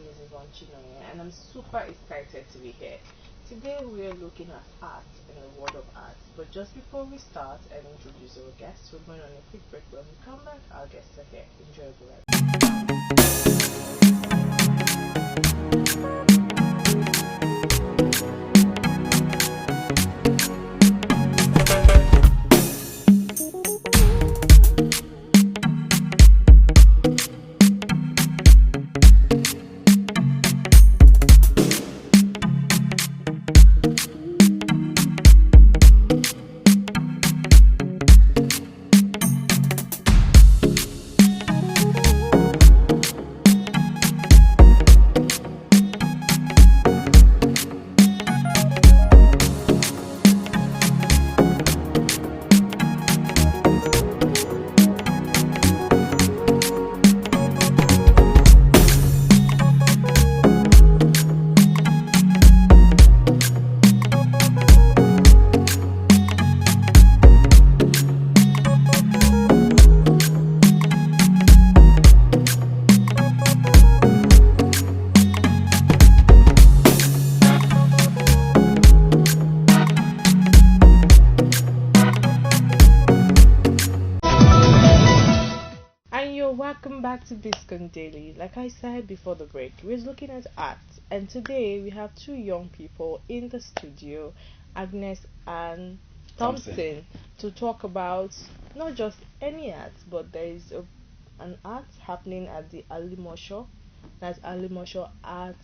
name is Chinoye, and I'm super excited to be here. Today we are looking at art in the world of art. But just before we start and introduce our guests, we're going on a quick break. When we come back, our guests are here. Enjoy the ride. Welcome back to Biscoin Daily. Like I said before the break, we're looking at art, and today we have two young people in the studio, Agnes and Thompson, to talk about not just any art, but there is an art happening at the Alimosho. That's Alimosho Art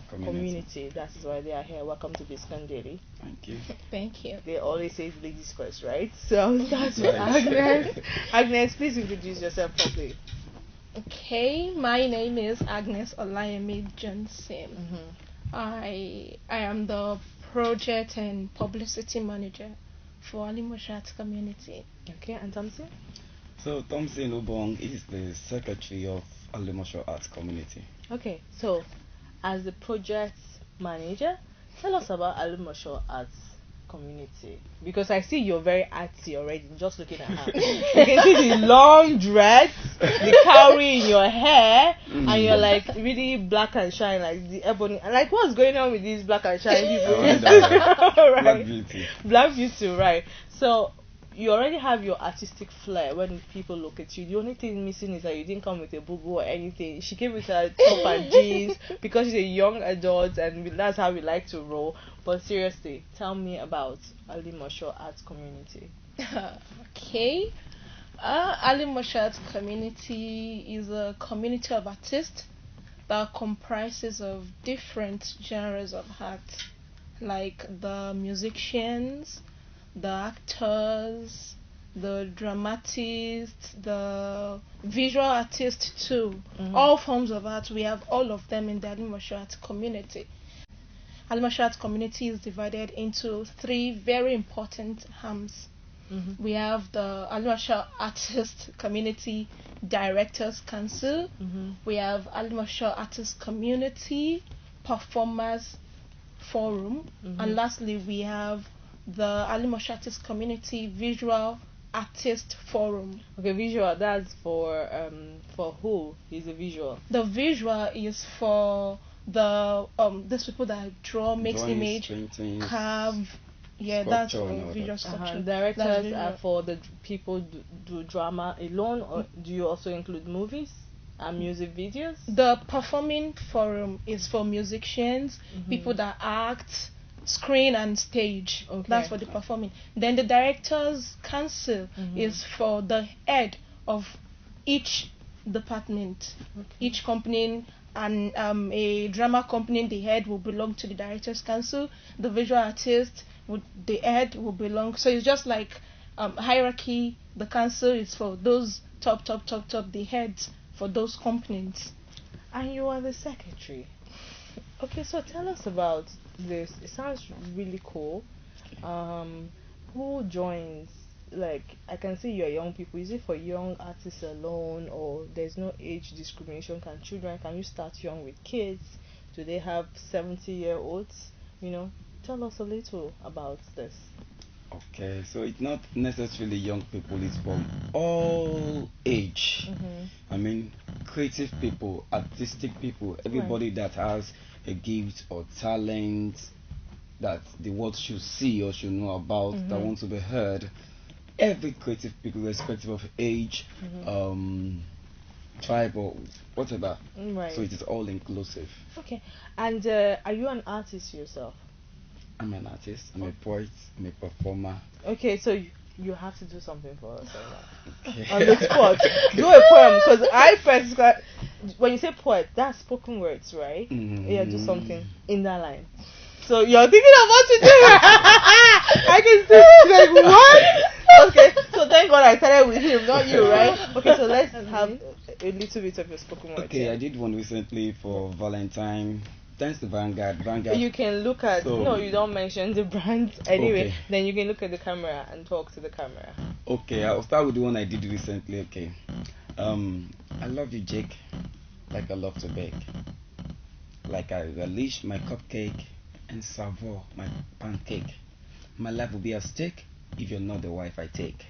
Community. That is why they are here. Welcome to Biscoin Daily. Thank you. Thank you. They always say ladies first, right? So I'll start with Agnes. Agnes, please introduce yourself properly. Okay, my name is Agnes Olayemi Johnson. Mm-hmm. I am the project and publicity manager for Alimosho Art Community. Okay, and Thompson? So Thompson Obong is the secretary of Alimosho Art Community. Okay, so as the project manager, tell us about Alimosho Arts Community, because I see you're very artsy already just looking at her. You can see the long dreads, the cowrie in your hair, and you're like really black and shine, like the ebony. Like, what's going on with these black and shine people? Right. Black beauty. Black beauty, right? So you already have your artistic flair when people look at you. The only thing missing is that you didn't come with a boo-boo or anything. She came with her top and jeans because she's a young adult, and that's how we like to roll. But seriously, tell me about Alimosho Arts Community. Okay. Alimosho Arts Community is a community of artists that comprises of different genres of art, like the musicians, the actors, the dramatists, the visual artists too. Mm-hmm. All forms of art, we have all of them in the Alimosho Art Community. Alimosho Art Community is divided into three very important arms. Mm-hmm. We have the Alimosho Artist Community Directors Council. Mm-hmm. We have Alimosho Artist Community Performers Forum. Mm-hmm. And lastly, we have the Alimosho Artist Community Visual Artist Forum. Okay, visual, that's for who is a visual? The visual is for the these people that draw, makes image, paintings, carve. Yeah, that's visual sculpture. Directors are for the people do drama alone, or do you also include movies and music videos? The performing forum is for musicians, people that act, screen and stage. Okay. That's for the performing. Then the directors council is for the head of each department. Okay. Each company, and a drama company, the head will belong to the directors council. The visual artist, the head will belong. So it's just like hierarchy. The council is for those top, the heads for those companies. And you are the secretary. Okay, so tell us about this. It sounds really cool. Who joins? Like, I can see you're young people. Is it for young artists alone, or there's no age discrimination? Can you start young with kids? Do they have 70-year-olds? Tell us a little about this. Okay, so it's not necessarily young people, it's from all age. I mean, creative people, artistic people, everybody that has a gift or talent that the world should see or should know about, that want to be heard. Every creative people, irrespective of age, tribe, or whatever. Right. So it is all inclusive. Okay. And are you an artist yourself? I'm an artist, I'm a poet, I'm a performer. Okay, so you have to do something for us right Okay. now. On the spot. Do a poem, because I first got, when you say poet, that's spoken words, right? Yeah, do something in that line. So you're thinking of what to do. I can see, like, what? Okay, so thank God I started with him, not you, right? Okay, so let's have a little bit of your spoken words. Okay, I did one recently for Valentine. Thanks to Vanguard. You can look at, no, you don't mention the brand anyway. Okay. Then you can look at the camera and talk to the camera. Okay, I'll start with the one I did recently. Okay. I love you, Jake, like I love to bake. Like I relish my cupcake and savour my pancake. My life will be a steak if you're not the wife I take.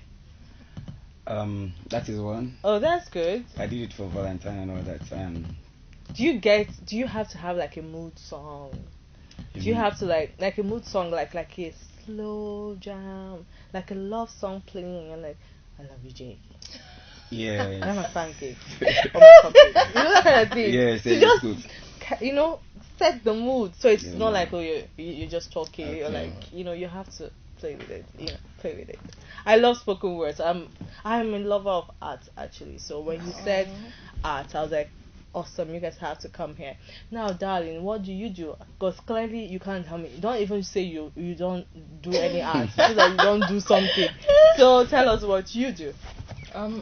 That is one. Oh, that's good. I did it for Valentine and all that. Do you have to have like a mood song? Do you have to like a mood song, like a slow jam, like a love song playing, and like, I love you, Jake. Yeah. And my pancake. Or my cupcake. You know, that kind of thing. Yes, so just good. Set the mood, so it's not like, oh, you're just talking, okay. Or like, you have to play with it. Play with it. I love spoken words. I'm a lover of art, actually. So when you said art, I was like, awesome, you guys have to come here. Now, darling, what do you do? Because clearly you can't tell me. Don't even say you don't do any art, so that you don't do something. So tell us what you do.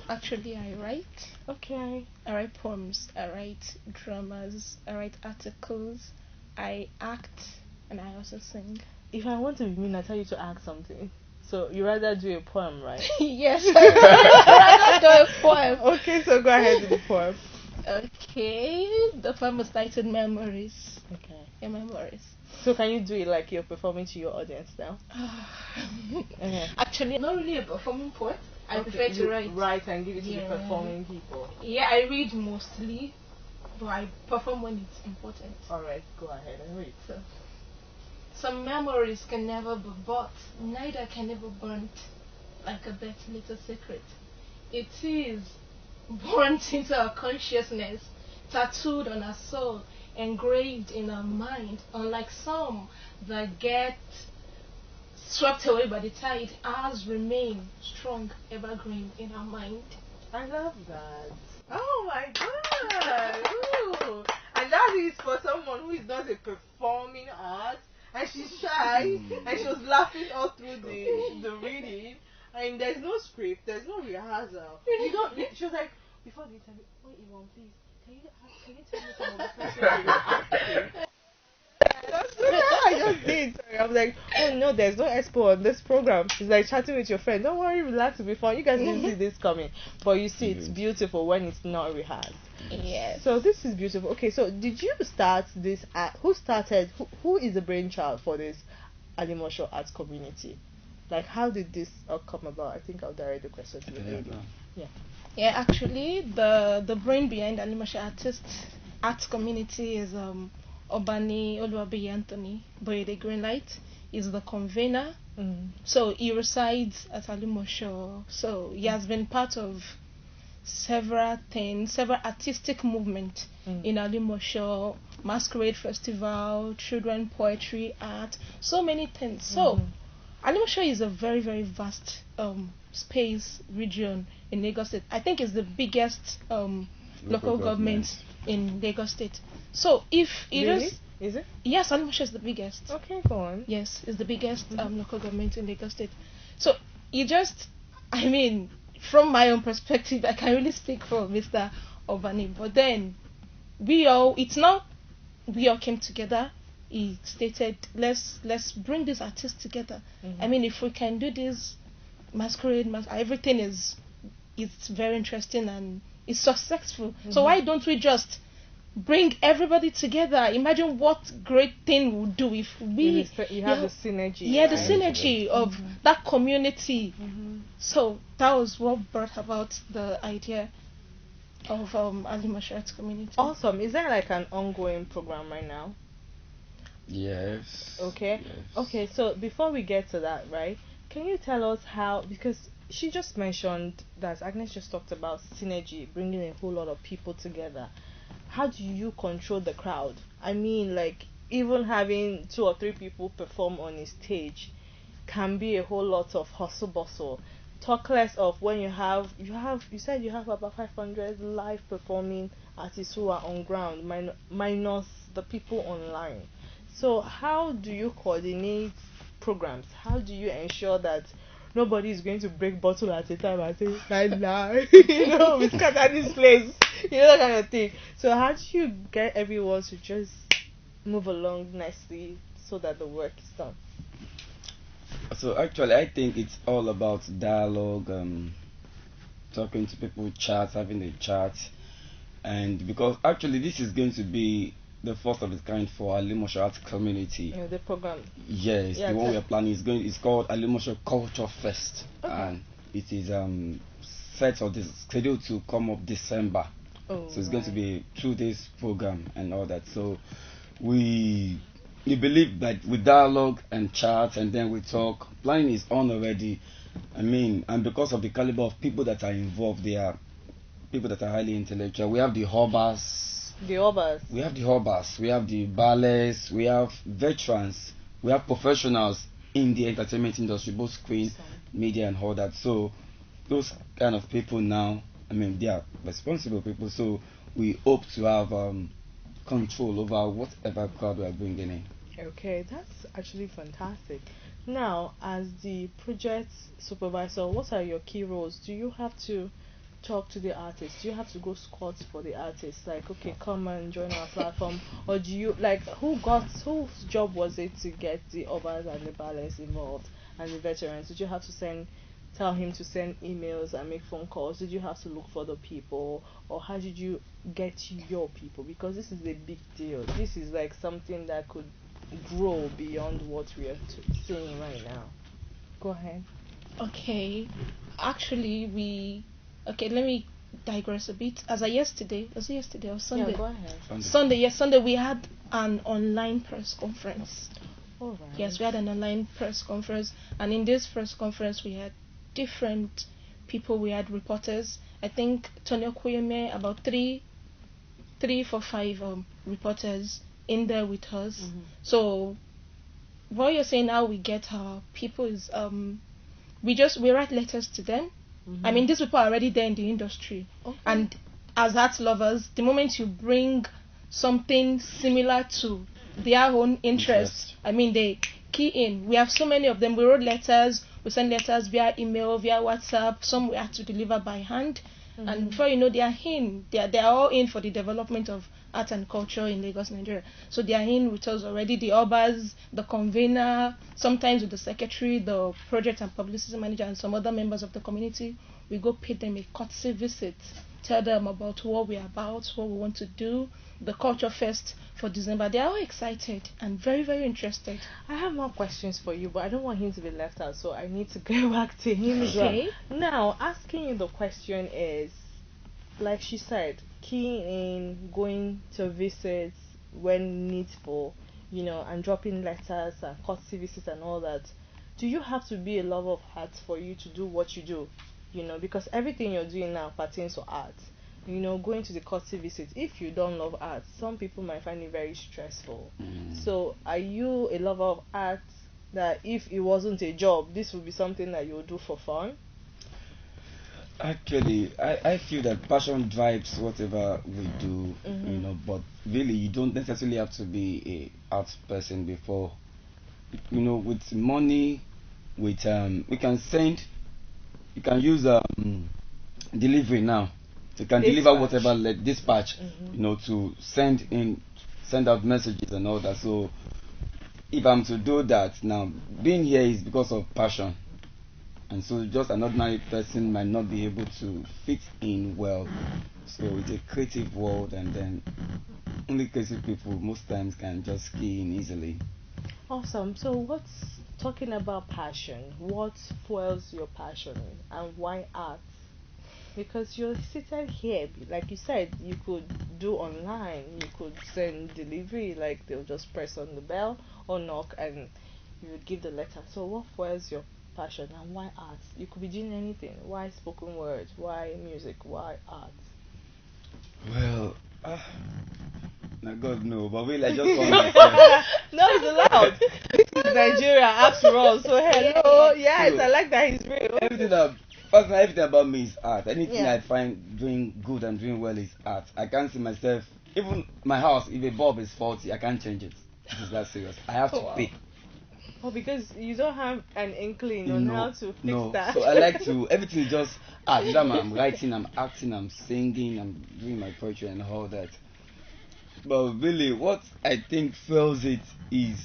Actually, I write. Okay. I write poems, I write dramas, I write articles, I act, and I also sing. If I want to be mean, I tell you to act something. So you rather do a poem, right? Yes, I rather do a poem. Okay, so go ahead with the poem. Okay, the poem is titled Memories. Okay. Yeah, Memories. So can you do it like you're performing to your audience now? Actually, I'm not really a performing poet. I prefer to write and give it to the performing people. Yeah, I read mostly, but I perform when it's important. Alright, go ahead and read. So, some memories can never be bought, neither can ever burnt, like a dirty little secret. It is burnt into our consciousness, tattooed on our soul, engraved in our mind, unlike some that get swept away by the tide. Ours remain strong, evergreen in our mind. I love that. Oh my god! Ooh. And that is for someone who is not a performing art, and she's shy, and she was laughing all through the reading. And there's no script, there's no rehearsal. She was like, before the interview, wait, Yvonne, please, can you tell me some of the questions you asking? I just did. Sorry. I was like, oh no, there's no expo on this program. It's like chatting with your friend. Don't worry, relax, it'll be fun. You guys didn't see this coming. But you see, it's beautiful when it's not rehearsed. Yes. So this is beautiful. Okay, so did you start this who started, who is the brainchild for this Alimosho arts community? Like, how did this all come about? I think I'll direct the question to the lady. Yeah, actually, the brain behind Alimosho arts community is Obani Oluwabi Anthony Boyede Greenlight. Is the convener. So he resides at Alimosho. So he has been part of several artistic movements in Alimosho, Masquerade Festival, children poetry, art, so many things. So Alimosho is a very, very vast space region in Lagos State. I think it's the biggest local government in Lagos State. So if it is it? Yes, Alimosho is the biggest. Okay, go on. Yes, it's the biggest local government in Lagos State. So it just, I mean, from my own perspective, I can really speak for Mr. Obani. But then we all came together. He stated, let's bring these artists together. I mean, if we can do this masquerade, everything it's very interesting and it's successful. So why don't we just bring everybody together. Imagine what great thing we'll do if we you have the synergy. Yeah, right? The synergy of that community. So that was what brought about the idea of Alimosho community. Awesome. Is there like an ongoing program right now? Yes. Okay. Yes. Okay, so before we get to that, right, can you tell us how, because she just mentioned that Agnes just talked about synergy, bringing a whole lot of people together. How do you control the crowd? I mean, like, even having 2 or 3 people perform on a stage can be a whole lot of hustle bustle. Talk less of when you said you have about 500 live performing artists who are on ground, minus the people online. So how do you coordinate programs? How do you ensure that nobody is going to break bottle at a time and say, nah, we scatter this place, that kind of thing. So how do you get everyone to just move along nicely so that the work is done? So actually, I think it's all about dialogue, talking to people, having a chat, and because actually this is going to be the first of its kind for Alimosho Art Community. The program. Yes, the one we are planning is called Alimosho Culture Fest, and it is scheduled to come up December. So it's going to be a 2 days program and all that. So we believe that with dialogue and chat and then we talk, planning is on already. I mean, and because of the caliber of people that are involved, they are people that are highly intellectual. We have the Hobbers. We have the Hobbers, we have the ballets, we have veterans, we have professionals in the entertainment industry, both screen, media and all that. So those kind of people now, I mean, they are responsible people, so we hope to have control over whatever crowd we are bringing in. Okay, that's actually fantastic. Now, as the project supervisor, what are your key roles? Do you have to talk to the artists? Do you have to go scout for the artists? Like, okay, come and join our platform, or do you whose job was it to get the Obas and the ballets involved and the veterans? Did you have to tell him to send emails and make phone calls? Did you have to look for the people, or how did you get your people? Because this is a big deal. This is like something that could grow beyond what we are seeing right now. Go ahead. Okay, actually let me digress a bit. Was it yesterday or Sunday? Yeah, go ahead. Sunday we had an online press conference. All right. Yes, we had an online press conference, and in this press conference we had different people. We had reporters. I think Tonyo Kuyeme, about 3, 4, 5 reporters in there with us. So what you're saying, how we get our people is we write letters to them. I mean, these people are already there in the industry, and as art lovers, the moment you bring something similar to their own interest, I mean, they key in. We have so many of them. We wrote letters, we send letters via email, via WhatsApp. Some we had to deliver by hand, and before you know, they are in. They are all in for the development of art and culture in Lagos, Nigeria. So they are in with us already. The Obas, the convener, sometimes with the secretary, the project and publicity manager, and some other members of the community. We go pay them a courtesy visit, tell them about what we are about, what we want to do, the culture fest for December. They are all excited and very, very interested. I have more questions for you, but I don't want him to be left out, so I need to go back to him as well. Now, asking you the question is, like she said, keying in, going to visits when needful, and dropping letters and courtesy visits and all that. Do you have to be a lover of art for you to do what you do? Because everything you're doing now pertains to art. Going to the courtesy visit, if you don't love art, some people might find it very stressful. So are you a lover of art that if it wasn't a job, this would be something that you would do for fun? Actually, I feel that passion drives whatever we do, but really you don't necessarily have to be a art person before, with money, with we can use delivery now. You can deliver whatever, dispatch, to send out messages and all that. So if I'm to do that now, being here is because of passion. and so just an ordinary person might not be able to fit in well. So it's a creative world, and then only creative people most times can just key in easily. Awesome. So, what's talking about passion? What fuels your passion, and why art? Because you're seated here, like you said, you could do online, you could send delivery, like they'll just press on the bell or knock, and you would give the letter. So, what fuels your passion, and why art? You could be doing anything. Why spoken word? Why music? Why art? Well, now God no, but I just want myself. No, it's allowed. This is Nigeria after all. So hello, yes, I like that he's real. Everything about me is art. Anything Yeah. I find doing good and doing well is art. I can't see myself. Even my house, if a bulb is faulty, I can't change it. This is that serious. I have to pay. Oh, because you don't have an inkling on how to fix that. So I like to. Everything is just art. I'm writing, I'm acting, I'm singing, I'm doing my poetry and all that. But really, what I think fuels it is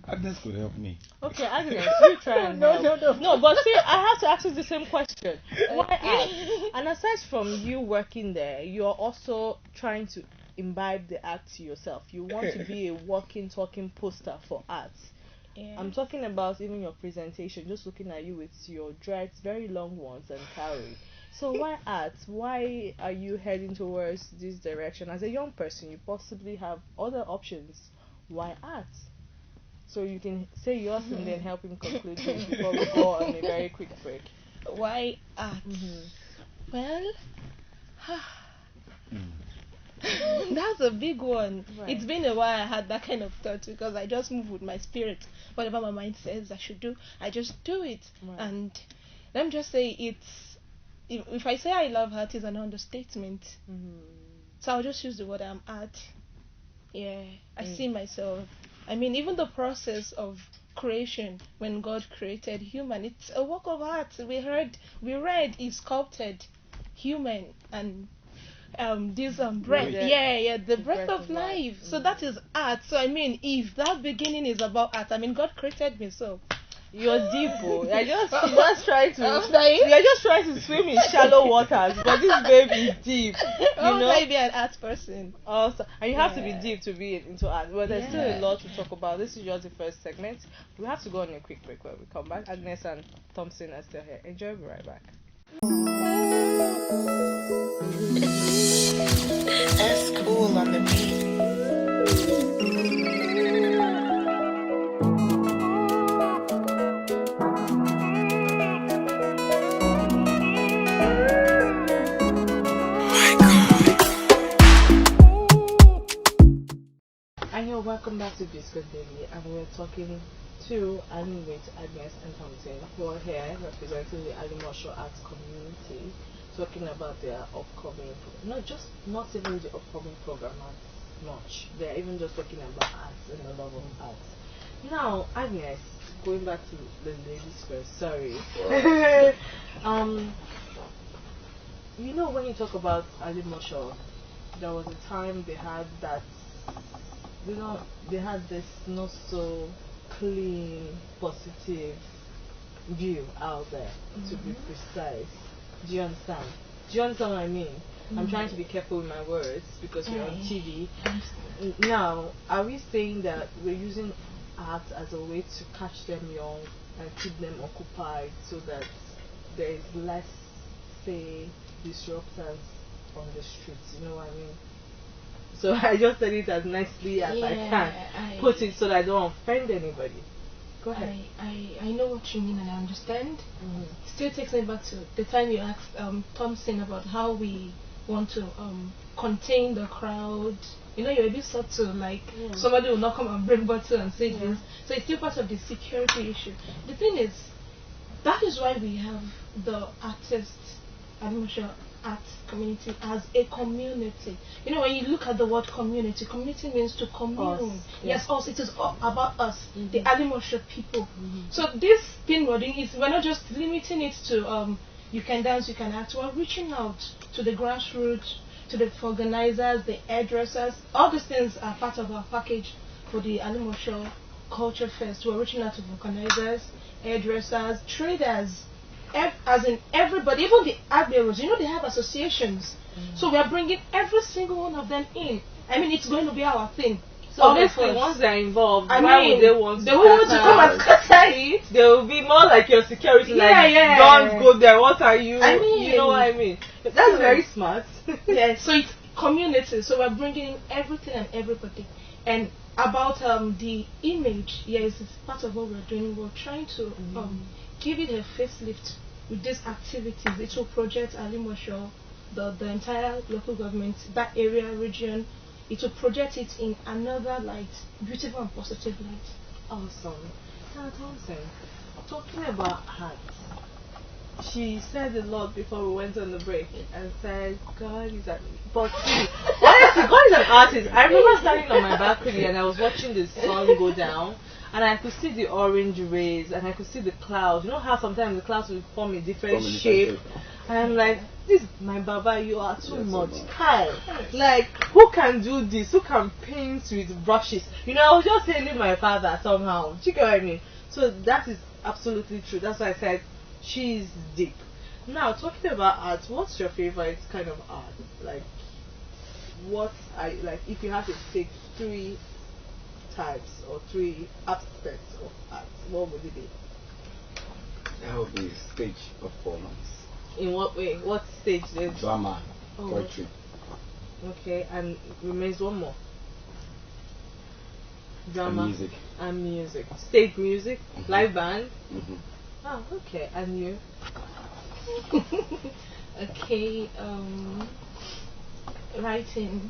Agnes could help me. Okay, Agnes, you try and help. No, but see, I have to ask you the same question. Why art? And aside from you working there, you're also trying to imbibe the art to yourself. You want to be a walking, talking poster for art. Yes. I'm talking about even your presentation, just looking at you with your dreads, very long ones, and carry. So why art? Why are you heading towards this direction? As a young person, you possibly have other options. Why art? So you can say yours and then help him conclude his before we go on a very quick break. Why art? Well, that's a big one. Right. It's been a while I had that kind of thought, because I just move with my spirit. Whatever my mind says I should do, I just do it. Right. And let me just say, if I say I love art, is an understatement. So I'll just use the word I'm art. Yeah, I see myself. I mean, even the process of creation, when God created human, it's a work of art. We read, He sculpted human, and this breath, the breath of life. So that is art. So I mean, if that beginning is about art, I mean, God created me, so you're deep, oh. You're just trying to swim in shallow waters, but this babe is deep. How would I be an art person? Also, and you have to be deep to be into art. But there's still a lot to talk about. This is just the first segment. We have to go on a quick break. When we come back, Agnes and Thompson are still here. Enjoy. We'll be right back. That's cool on the beat. Welcome back to Biscoin Daily, and we're talking to Agnes and Thompson, who are here representing the Alimosho Arts community, talking about their upcoming, not even the upcoming program as much. They're even just talking about arts and the love of arts. Now, Agnes, going back to the ladies first. Sorry. You know, when you talk about Alimosho, there was a time they had that. They had this not so clean, positive view out there, to be precise. Do you understand? Do you understand what I mean? I'm trying to be careful with my words because we're on TV. Now, are we saying that we're using art as a way to catch them young and keep them occupied so that there is less, say, disruptors on the streets? You know what I mean? So I just said it as nicely as I can. Put it so that I don't offend anybody. Go ahead. I know what you mean and I understand. Still takes me back to the time you asked Thompson about how we want to contain the crowd. You know, you're a bit subtle, like somebody will not come and bring bottle and say this. So it's still part of the security issue. The thing is, that is why we have the artist, Alimosho art community as a community. You know, when you look at the word community means to commune. Yes, us. It is all about us, the Alimosho people. So this pin wording is, we're not just limiting it to you can dance, you can act. We're reaching out to the grassroots, to the organizers, the hairdressers. All these things are part of our package for the Alimosho culture fest. We're reaching out to vulcanizers, hairdressers, traders, as in everybody, even the Agberos. You know, they have associations. So we are bringing every single one of them in. I mean, it's going to be our thing. So obviously, once they're involved, why would they want to? They want to come and scatter it. They will be more like your security. Yeah. Don't go there. What are you? I mean, you know what I mean. That's very smart. Yeah. So it's community. So we're bringing in everything and everybody. And about the image, yes, it's part of what we're doing. We're trying to give it a facelift with these activities. It will project Alimosho, the entire local government, that area, region. It will project it in another light, beautiful and positive light. Awesome. Now, Thompson, talking about art, she said a lot before we went on the break and said, God is an but see, honestly, God is an artist. I remember standing on my balcony and I was watching the sun go down and I could see the orange rays and I could see the clouds. You know how sometimes the clouds will form a different shape? And I'm like, this, my Baba, you are too much. Kai, like, who can do this? Who can paint with brushes? You know, I was just hailing my father somehow. You get what I mean? So that is absolutely true. That's why I said she's deep. Now, talking about art, what's your favorite kind of art? Like, what I like? If you had to pick 3 types or 3 aspects of art, what would it be? That would be stage performance. In what way? What stage? There's Drama, poetry. Okay, and remains one more. Drama And music. And music. Stage music, live band. Oh, okay. And you? Okay, writing.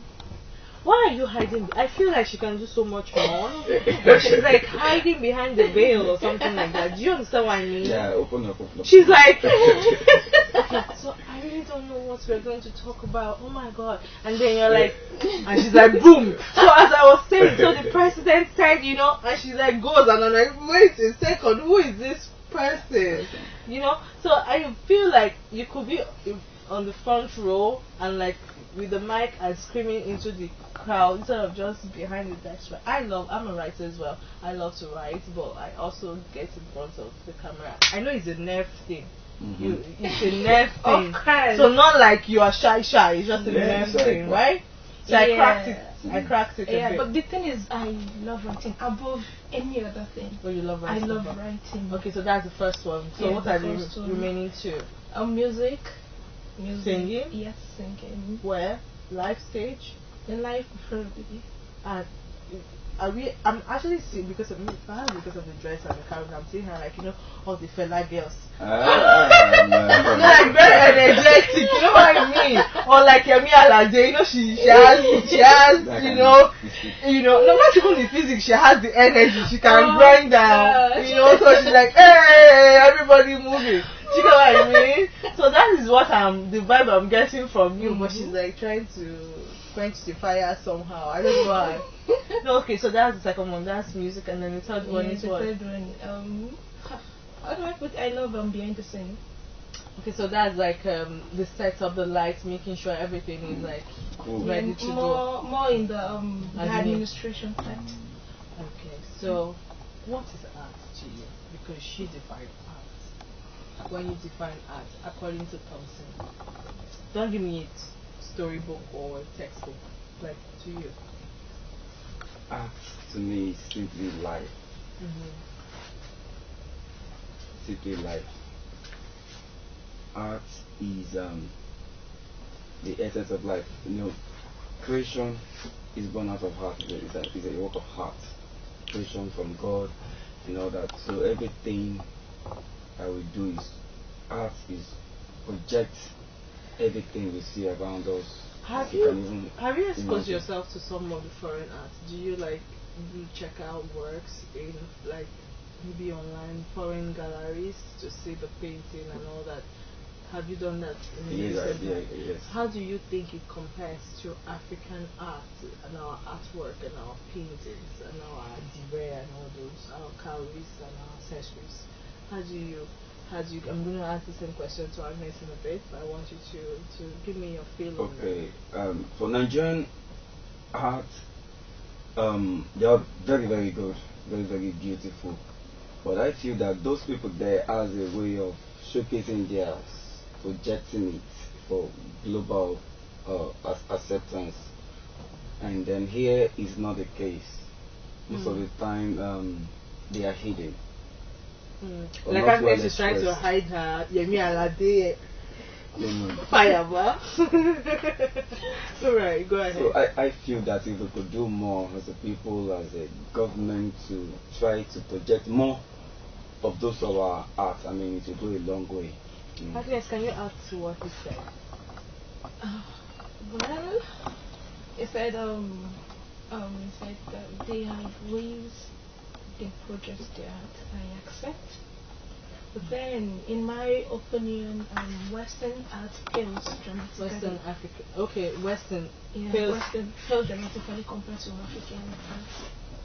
Why are you hiding? I feel like she can do so much more. But she's like hiding behind the veil or something like that. Do you understand what I mean? Yeah, open up. She's like, okay, so I really don't know what we're going to talk about. Oh my God. And then you're like, and she's like, boom. So as I was saying, so the president said, you know, and she like goes and I'm like, wait a second, who is this person? You know, so I feel like you could be on the front row and like with the mic and screaming into the crowd instead of just behind the desk. I'm a writer as well. I love to write, but I also get in front of the camera. I know it's a nerve thing. It's a nerve thing. Okay. So not like you are shy. It's just a nerve thing, right? So I cracked it. Yeah, a bit. but the thing is, I love writing above any other thing. Well, you love writing. I love writing. Okay, so that's the first one. So Yeah, what the are the first one. remaining 2? Music. Singing? Yes, singing. Where? Live stage? In life, preferably. And I'm actually seeing because of the dress and the character. I'm seeing her like, you know, all the fella girls. Like very energetic, you know what I mean? Or like Yemi Alade, you know, she has you know, no, not even the physics, she has the energy, she can grind down, you know, so she's like, hey, everybody moving. Do you know what I mean? So that is what the vibe I'm getting from you, but she's like trying to quench the fire somehow. I don't know why. No, okay, so that's the second one, that's music, and then the third one is what? The third one, how do I put? I love behind the scene. Okay, so that's like the setup, the lights, making sure everything is like ready to go. More in the administration part. Okay, so what is art to you? Because she defined art. When you define art, according to Thompson, don't give me a storybook or a textbook. Like to you, Art to me is simply life. Simply life. Art is the essence of life. You know, creation is born out of heart. It's a work of heart. Creation from God and all that. So everything that we do is art is project everything we see around us. have you exposed yourself to some of the foreign art? Do you like check out works in like maybe online foreign galleries to see the painting and all that? Have you done that? Yes. How do you think it compares to African art and our artwork and our paintings and our dibre and all those, our cowries and our accessories? How do you? I'm going to ask the same question to Agnes in a bit, but I want you to give me your feel on that. For Nigerian art, They are very, very good, very, very beautiful. But I feel that those people there has a way of showcasing theirs, projecting it for global acceptance. And then here is not the case. Most of the time, they are hidden. Like Agnes is trying to hide her Yemi Alade firebar. Alright, go ahead. So I feel that if we could do more as a people, as a government, to try to project more of those of our art, I mean, it will go a long way. Agnes, can you add to what he said? Well, he said that they have ways they project their art. I accept. But then, in my opinion, Western art pales dramatically. Western Africa. Okay, Western. Yeah, pales. Western pales dramatically compared to African art.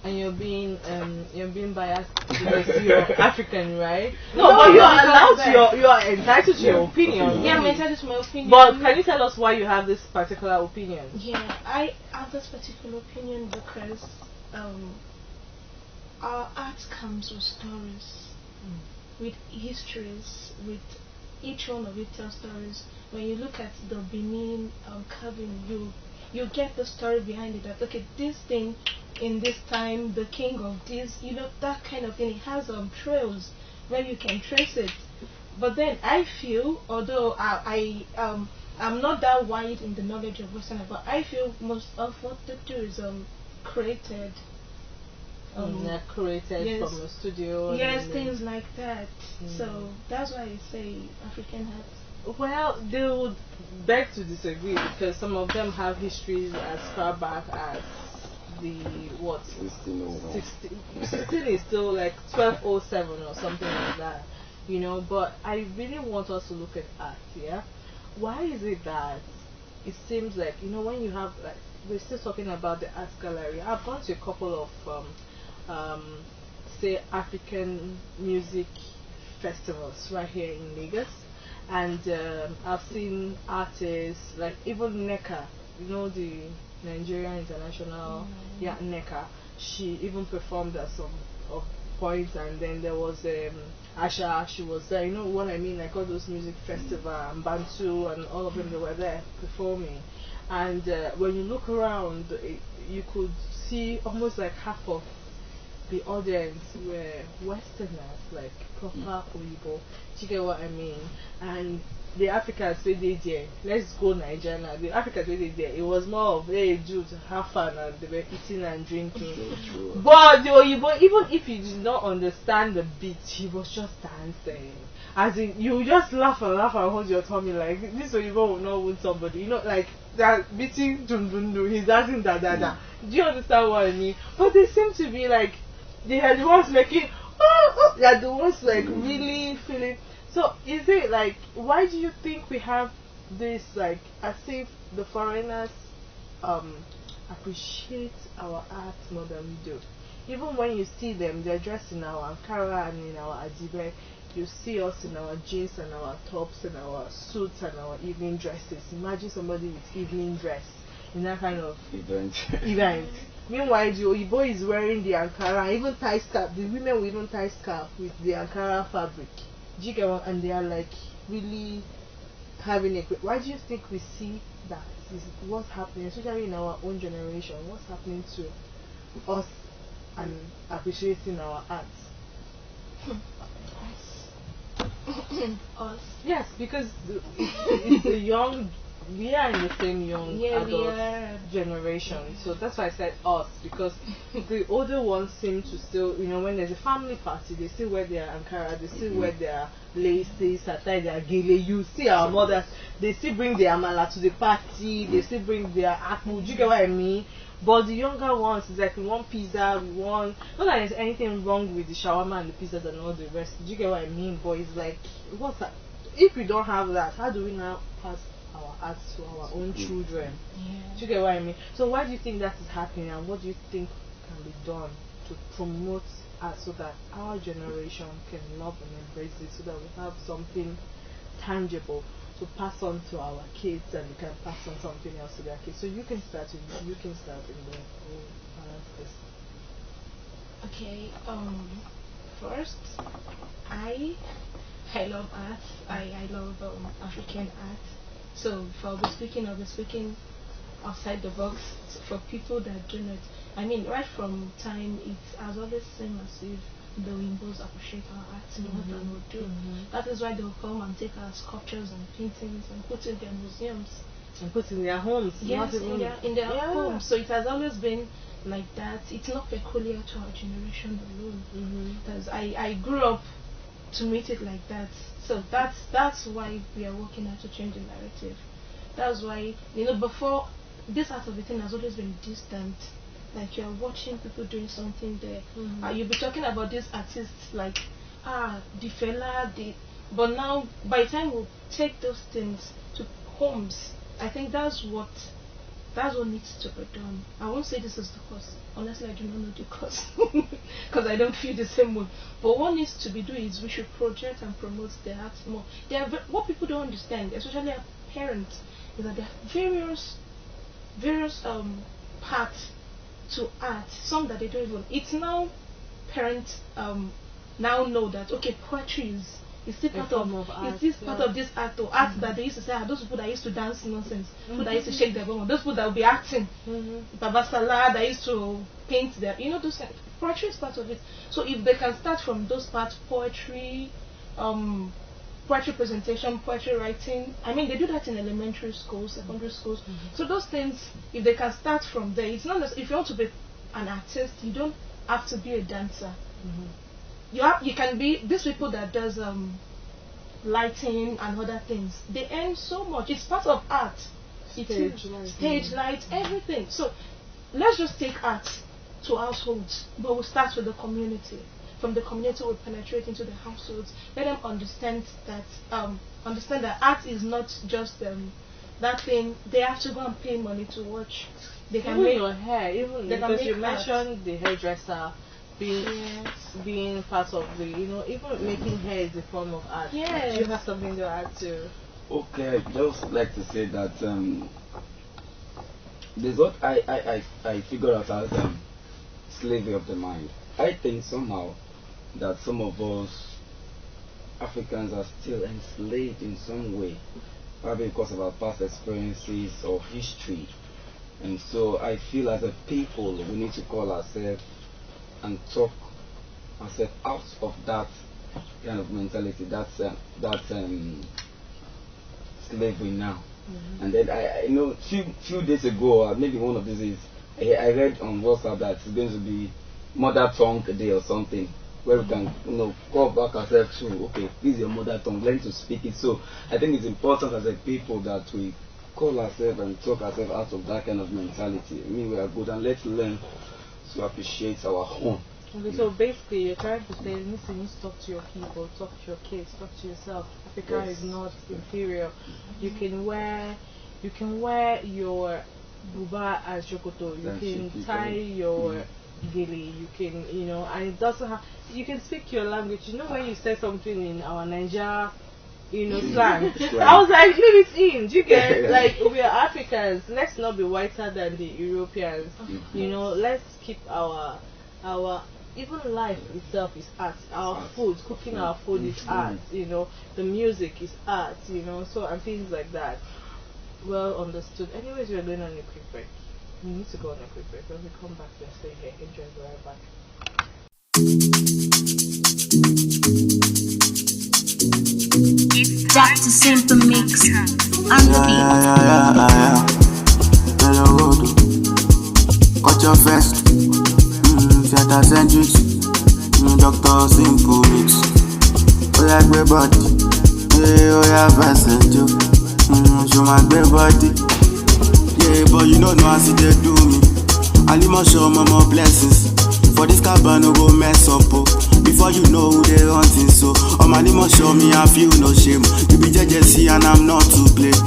And you're being biased because you're African, right? No, but you are not allowed to you are entitled to your opinion. Yeah, I'm entitled to my opinion. But can you tell us why you have this particular opinion? Yeah, I have this particular opinion because our art comes with stories, with histories, with each one of it tells stories. When you look at the Benin carving, you get the story behind it. That okay, this thing in this time, the king of this, that kind of thing. It has trails where you can trace it. But then I feel, although I'm not that wide in the knowledge of Western, but I feel most of what they do is created. They're created yes, from a studio. Yes, things like that. Mm. So that's why I say African art. Well, they would beg to disagree because some of them have histories as far back as the 16 is still like 1207 or something like that, But I really want us to look at art. Yeah, why is it that it seems like when you have like we're still talking about the art gallery? I've gone to a couple of say African music festivals right here in Lagos. And I've seen artists like even Neka, the Nigerian International, Neka. She even performed at some of points, and then there was Asha. She was there. You know what I mean? Like all those music festival and Bantu and all of them, they were there performing. And when you look around, you could see almost like half of the audience were Westerners, like proper Oyibo. Do you get what I mean? And the Africans were there. Let's go Nigeria now. The Africans were there. It was more of hey, dude, have fun, and they were eating and drinking. But the Oyibo, even if you did not understand the beat, he was just dancing. As in, you just laugh and hold your tummy like this Oyibo will not win somebody. Like they're beating dum dum dum. He's dancing da da da. Do you understand what I mean? But they seem to be like. They are the ones making, they are the ones like really feeling. So is it like, why do you think we have this like, as if the foreigners appreciate our art more than we do? Even when you see them, they're dressed in our Ankara and in our Ajibe. You see us in our jeans and our tops and our suits and our evening dresses. Imagine somebody with evening dress in that kind of event. Meanwhile, the Oyibo is wearing the Ankara, even tie scarf. The women will even tie scarf with the Ankara fabric. Do you get what? And they are like really having a. Why do you think we see that? Is what's happening, especially in our own generation? What's happening to us and appreciating our arts? Us. Yes, because it's the young. We are in the same young adult generation, so that's why I said us, because the older ones seem to still, when there's a family party, they still wear their Ankara, they still wear their laces, tie their gele. You see our mothers, they still bring their amala to the party, they still bring their akpu. Do you get what I mean? But the younger ones, it's like we want pizza, we want. Not that there's anything wrong with the shawarma and the pizzas and all the rest. Do you get what I mean? But it's like, what's that? If we don't have that, how do we now pass our arts to our own children? Do you get what I mean? So why do you think that is happening, and what do you think can be done to promote art so that our generation can love and embrace it, so that we have something tangible to pass on to our kids, and we can pass on something else to their kids. So you can start in the whole balance this. Okay. First, I love art. I love African art. So if I'll be speaking outside the box for people that do not. I mean, right from time, it has always seemed as if the Wimbos appreciate our art more than we do. That is why they'll come and take our sculptures and paintings and put in their museums. And put in their homes. Yes, in their homes. So it has always been like that. It's not peculiar to our generation alone. Because I grew up to meet it like that. So that's why we are working out to change the narrative. That's why, before, this art of the thing has always been distant. Like you're watching people doing something there. You'll be talking about these artists like the fella, but now by the time we take those things to homes, I think that's what needs to be done. I won't say this is the cause. Honestly, I do not know the cause because I don't feel the same way. But what needs to be done is we should project and promote the art more. What people don't understand, especially our parents, is that there are various parts to art. Some that they don't even. It's now parents now know that poetry is still part of art. Is this part of this art or art that they used to say those people that used to dance nonsense, people that used to shake their bum, those people that will be acting, Baba Salah that used to paint their those things. Poetry is part of it. So if they can start from those parts, poetry presentation, poetry writing. I mean, they do that in elementary schools, secondary schools. So those things, if they can start from there, it's not if you want to be an artist, you don't have to be a dancer. You can be these people that does lighting and other things. They earn so much. It's part of art. Stage light, everything. So let's just take art to households, but we'll start with the community. From the community, will penetrate into the households. Let them understand that art is not just that thing. They have to go and pay money to watch. They can make your hair, because you mentioned the hairdresser being part of the, even making hair is a form of art. Yes. Do you have something to add to? Okay, I just like to say that there's what I figured out as slavery of the mind. I think somehow that some of us Africans are still enslaved in some way, probably because of our past experiences or history. And so I feel as a people we need to call ourselves and talk ourselves out of that kind of mentality, that slavery now. And then I know few days ago, maybe one of these days, I read on WhatsApp that it's going to be Mother Tongue Day or something, where we can call back ourselves to, okay, this is your mother tongue, learn to speak it. So I think it's important as a people that we call ourselves and talk ourselves out of that kind of mentality. I mean, we are good, and let's learn to appreciate our home. Okay, so basically you're trying to say you need to talk to your people, talk to your kids, talk to yourself. Africa is not inferior. You can wear your buba and shokoto, you can tie your gili, you can and it doesn't have, you can speak your language. When you say something in our Nigeria slang, I was like, leave it in. Do you get like we are Africans, let's not be whiter than the Europeans. Let's keep our even life itself is art. Our food, cooking our food is art. The music is art. So and things like that. Well understood. Anyways, we are going on a quick break. We need to go on a quick break. When we come back, we'll stay here. Enjoy. We'll be right back. That's a simple mix. I'm the beat. Cut your vest. Theater centric. Dr. Simple Mix. Egbe body. Passenger. Show my body. Yeah, but you don't know how they do me. Alimosho, more blessings. For this carbon, no go mess up. Before you know who they hunting, so Alimosho me, I feel no shame. You be JJC and I'm not to blame.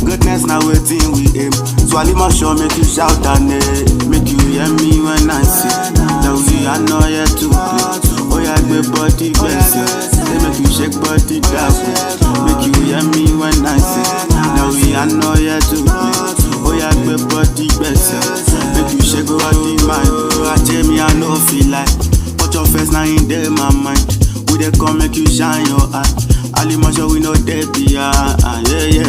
Greatness now waiting we aim. So Alimosho make you shout and make you hear me when I say that we are not here to play. Oh yeah, Egbe body, they make you shake body down. Make you hear me when I say feel like. But your face now in there, my mind. We dey come make you shine your eye. Alimosho we know they be yeah,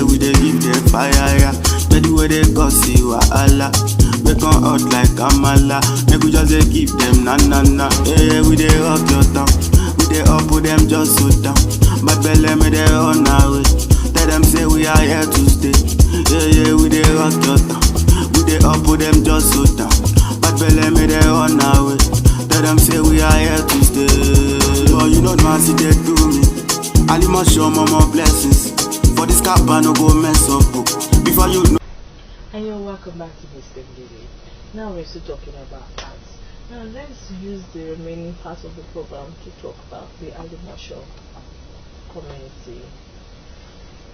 we dey give them fire, yeah. Make the way they go see wahala. Make on hot like Amala. Make we just dey give them na. Yeah, we dey rock your town. We dey up with them just so down. But belly me they on our way. Tell them say we are here to stay. Yeah, we dey rock your town. We dey up with them just so down. But belly me they on our way. Tell them say we are here to stay. Oh, you know no see they do me. Alimosho more blessings. For this cap I no go mess up. Before you know. And you're welcome back to Biscoin. Now we're still talking about art. Now let's use the remaining part of the program to talk about the Alimosho community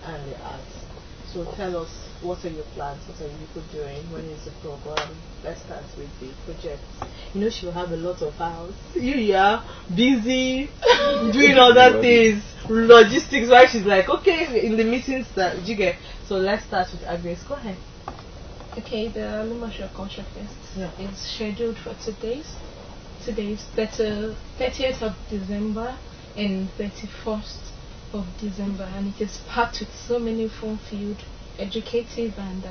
and the arts. So tell us, what are your plans? What are you people doing? When is the program? Let's start with the project. You know she'll have a lot of house. You are busy doing other things, logistics. Right? She's like, okay, in the meetings that you get. So let's start with Agnes. Go ahead. Okay, the Alimosho Culture Fest is scheduled for 2 days. Today's 30th of December and 31st of December, and it is packed with so many fun-filled, educative and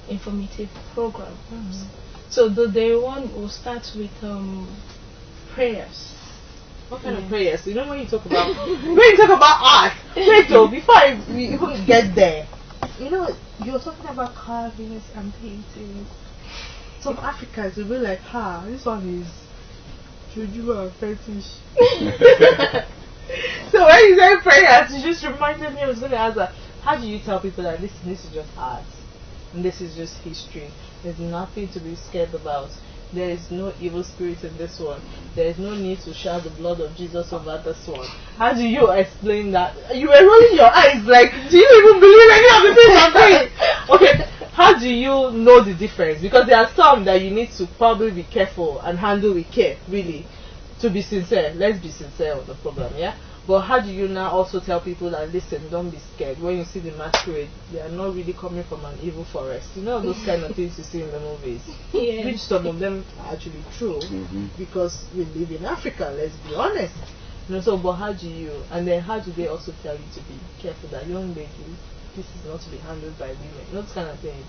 informative programs. So the day one will start with prayers. What kind of prayers? You know when you talk about art, wait though, before we even get there, you know you're talking about carvings and paintings. Some Africans will be like, this one is juju and fetish. So when you say prayers, you just reminded me I was going to ask that. How do you tell people that this is just art and this is just history? There's nothing to be scared about. There is no evil spirit in this one. There is no need to shout the blood of Jesus over this one. How do you explain that? You were rolling your eyes like, do you even believe any of the things I'm saying? Okay, how do you know the difference? Because there are some that you need to probably be careful and handle with care, really. To be sincere, let's be sincere on the program, yeah? But how do you now also tell people that, listen, don't be scared. When you see the masquerade, they are not really coming from an evil forest. You know those kind of things you see in the movies. Yeah. Which some of them are actually true. Because we live in Africa, let's be honest. You know, so, but how do you, and then how do they also tell you to be careful that young lady, this is not to be handled by women? Those kind of things.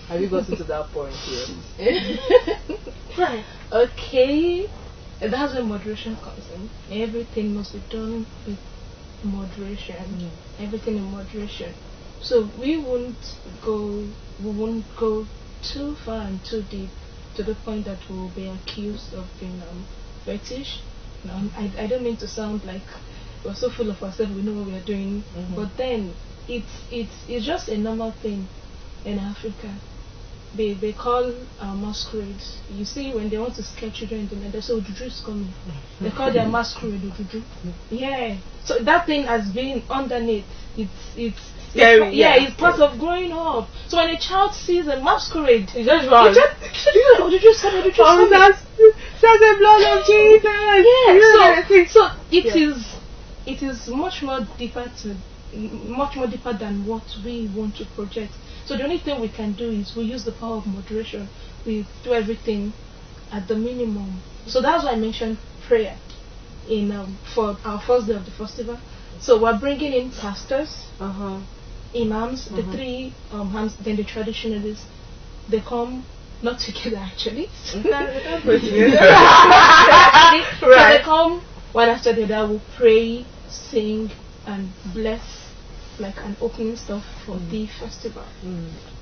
Have you gotten to that point here? Right. Okay. That's where moderation comes in. Everything must be done with moderation. Everything in moderation. So we won't go too far and too deep to the point that we will be accused of being fetish. I don't mean to sound like we're so full of ourselves, we know what we are doing, but then it's just a normal thing in Africa. They call masquerades. You see, when they want to scare children in the night, they say Ojuju is coming. They call their masquerade Ojuju. Yeah. So that thing has been underneath. It's scary. It's part of growing up. So when a child sees a masquerade, he just runs. Ojuju is coming. Ojuju is coming. That's the blood of Jesus. Yeah. So it is much more deeper than what we want to project. So the only thing we can do is we use the power of moderation. We do everything at the minimum. So that's why I mentioned prayer in for our first day of the festival. So we're bringing in pastors, imams, the three imams, then the traditionalists. They come not together actually. So they come one after the other. We'll pray, sing, and bless, like an opening stuff for the festival.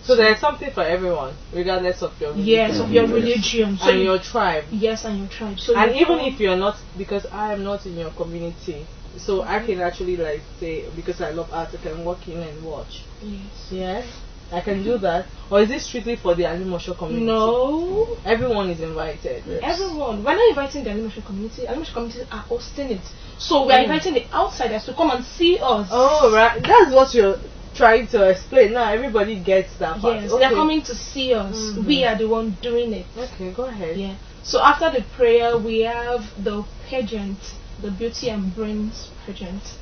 So there's something for everyone, regardless of your religion. Yes, of your religion. So and your tribe. Yes, and your tribe. So and even if you're not, because I am not in your community, so I can actually like say, because I love art, I can walk in and watch. Yes, I can do that. Or is this strictly for the Alimosho community? No, everyone is invited. Everyone. We're not inviting the Alimosho community. Alimosho communities are hosting it. So we're inviting the outsiders to come and see us. Oh, right. That's what you're trying to explain. Now everybody gets that part. Yes, they're coming to see us. We are the one doing it. Okay, go ahead. Yeah. So after the prayer, we have the pageant, the beauty and brains pageant.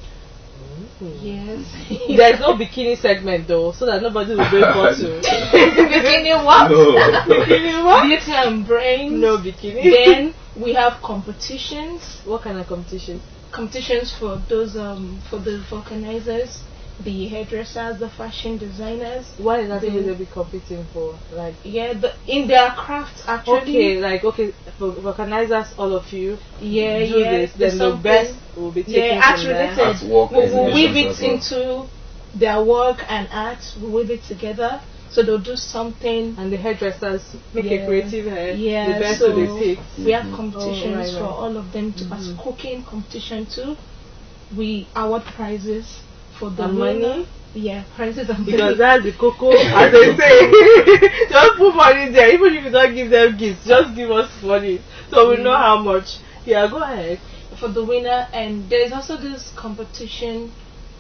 Yes. There's no bikini segment though, so that nobody will break bottle. Bikini what? No. Bikini what? Beauty and brains. No bikini. Then We have competitions. What kind of competitions? Competitions for those for the vulcanizers, the hairdressers, the fashion designers. What exactly will they be competing for? Like, yeah, in their crafts actually. Okay, for vulcanizers, all of you. Yeah, do this, then the best will be taken. Yeah, art related. We'll weave it well. into their work and art. We'll weave it together. So they'll do something. And the hairdressers make a creative hair. Yeah, the best so will be picked. we have competitions right. for all of them to as cooking competition too. We award prizes for the and winner. money. Yeah, prizes and Because money. that's the cocoa, as they say. Just put money there. Even if you don't give them gifts, just give us money so we know how much. Yeah, go ahead. For the winner, and there's also this competition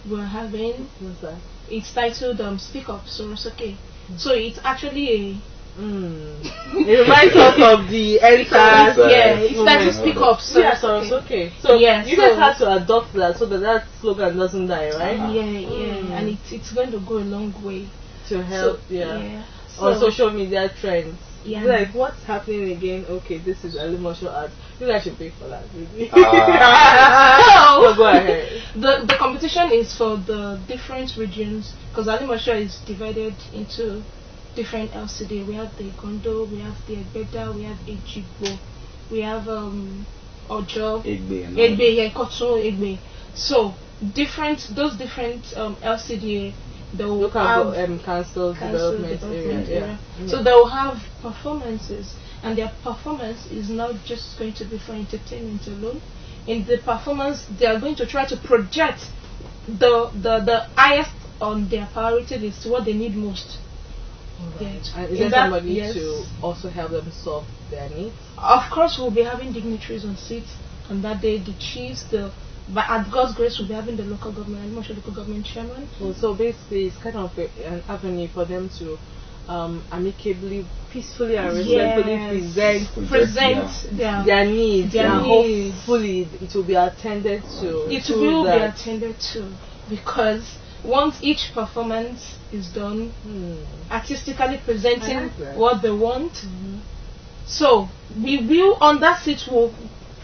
we're having. What's that? It's titled Speak Up, so it's okay. So it's actually a It reminds us of the entire it's titled Speak Up, so yeah, so it's okay. So yeah, you guys have to adopt that so that slogan doesn't die, right? And it's going to go a long way To help, So, on social media trends. Yeah. Like, what's happening again? Okay, this is Alimosho art. You guys should pay for that, really. So go ahead. The competition is for the different regions because Alimosho is divided into different LCDA. We have the Igando, we have the Egbeda, we have Idimu, we have Ojo, Egbe, Ikotun, Egbe. So those different LCDA, they will local have council development area. So they will have performances, and their performance is not just going to be for entertainment alone. In the performance, they are going to try to project the highest on their priority list, what they need most. Right. And is there somebody to also help them solve their needs? Of course, we'll be having dignitaries on seats on that day. The chiefs, but at God's grace, we'll be having the local government, Alimosho local government chairman. Well, so basically, it's kind of an avenue for them to amicably, peacefully, and respectfully present their needs, and hopefully it will be attended to. It will be attended to, because once each performance is done, artistically presenting what they want, so we will on that seat will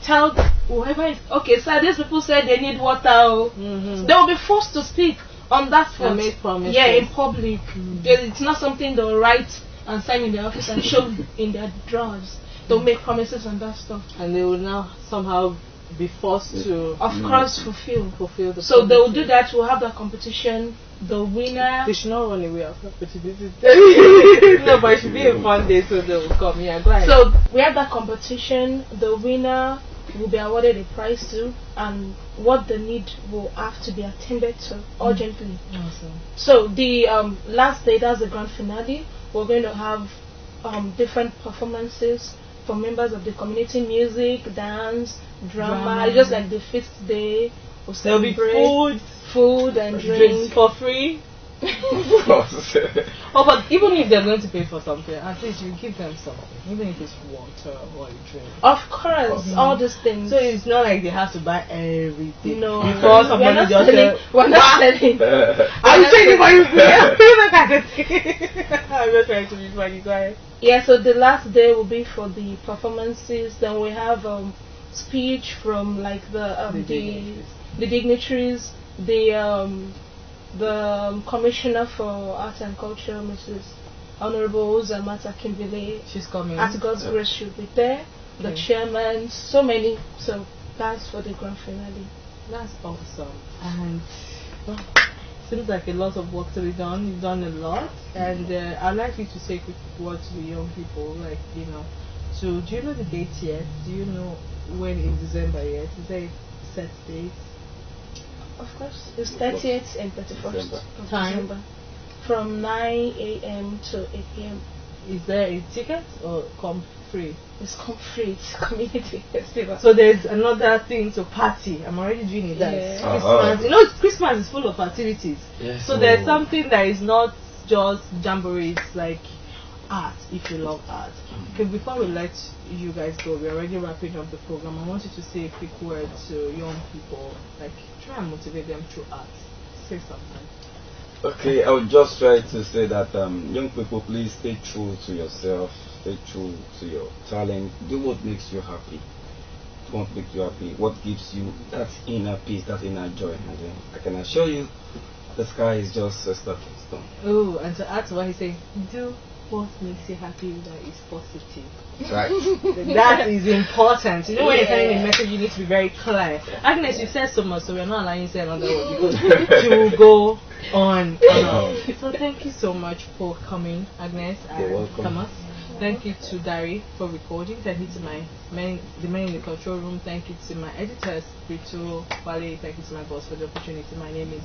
tell whoever is okay. So these people said they need water. They will be forced to speak on that front. Make promises. Yeah, in public. It's not something they'll write and sign in their office and show in their drawers. They'll make promises and that stuff. And they will now somehow be forced to, of course, fulfill the. So they will do that. We'll have that competition. The winner. They should not run away after opportunities. No, but it should be a fun day, so they will come. Yeah, go ahead. So we have that competition. The winner will be awarded a prize too, and what they need will have to be attended to urgently. Awesome. So the last day, that's the grand finale. We're going to have different performances for members of the community: music, dance, drama. Just like the 5th day, we'll celebrate. There'll be food and drinks for free. Oh, but even if they're going to pay for something, at least you give them something, even if it's water or a drink. Of course, all these things. So it's not like they have to buy everything. No, because somebody just said, we're not selling. I'm saying for you. I'm just trying to be funny, guys. Yeah, so the last day will be for the performances. Then we have speech from like the dignitaries, the Commissioner for Art and Culture, Mrs. Honorable Zamata Kimbile. She's coming. At God's grace, she'll be there. The chairman, so many. So that's for the grand finale. That's awesome. And seems like a lot of work to be done. You've done a lot, and I'd like you to say a quick word to the young people. Like, so do you know the date yet? Do you know when in December yet? Is there a set date? Of course, it's 30th and 31st of December, from 9 a.m. to 8 p.m. Is there a ticket or come free? It's come free. It's community festival. So there's another thing to party. I'm already doing it. That's Christmas. Christmas is full of activities. Yes. So there's something that is not just jamboree. It's like art, if you love art. Okay, before we let you guys go, we're already wrapping up the program. I want you to say a quick word to young people, like try and motivate them through art. Say something. Okay, I would just try to say that young people, please stay true to yourself, stay true to your talent, do what makes you happy. what makes you happy, what gives you that inner peace, that inner joy. And then I can assure you, the sky is just a stepping stone. Oh, and to add to what he's saying, do what makes you happy that is positive. Right. That is important. You know, when you're sending a message, you need to be very clear. Agnes, you said so much, so we're not allowing you to say another word because you will go on. So thank you so much for coming, Agnes and Thomas. Thank you to Dari for recording. Thank you to the man in the control room. Thank you to my editors, Brito, Wale. Thank you to my boss for the opportunity. My name is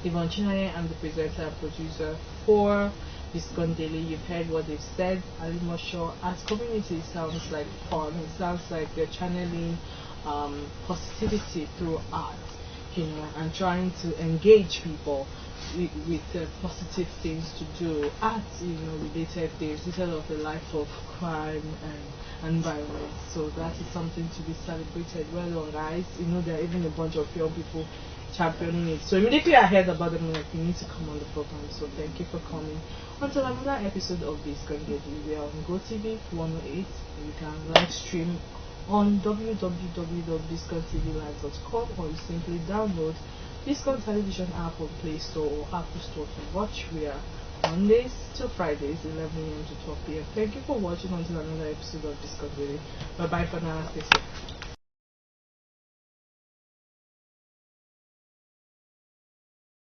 Yvonne Chinaye. I'm the presenter and producer for Biscoin Daily. You've heard what they've said. Alimosho, as community, sounds like fun. It sounds like they're channeling positivity through art, you know, and trying to engage people with positive things to do. Art, you know, related things instead of the life of crime and violence. So that is something to be celebrated. Well done, guys. You know, there are even a bunch of young people championing it. So immediately I heard about them, like, you need to come on the program. So thank you for coming. Until another episode of Biscoin Daily, we are on GoTV 108. You can live stream on www.biscointvlive.com, or you simply download Biscoin television app on Play Store or Apple Store to watch. We are Mondays to Fridays, 11 a.m. to 12 p.m. Thank you for watching. Until another episode of Biscoin Daily. Bye bye for now. Stay safe.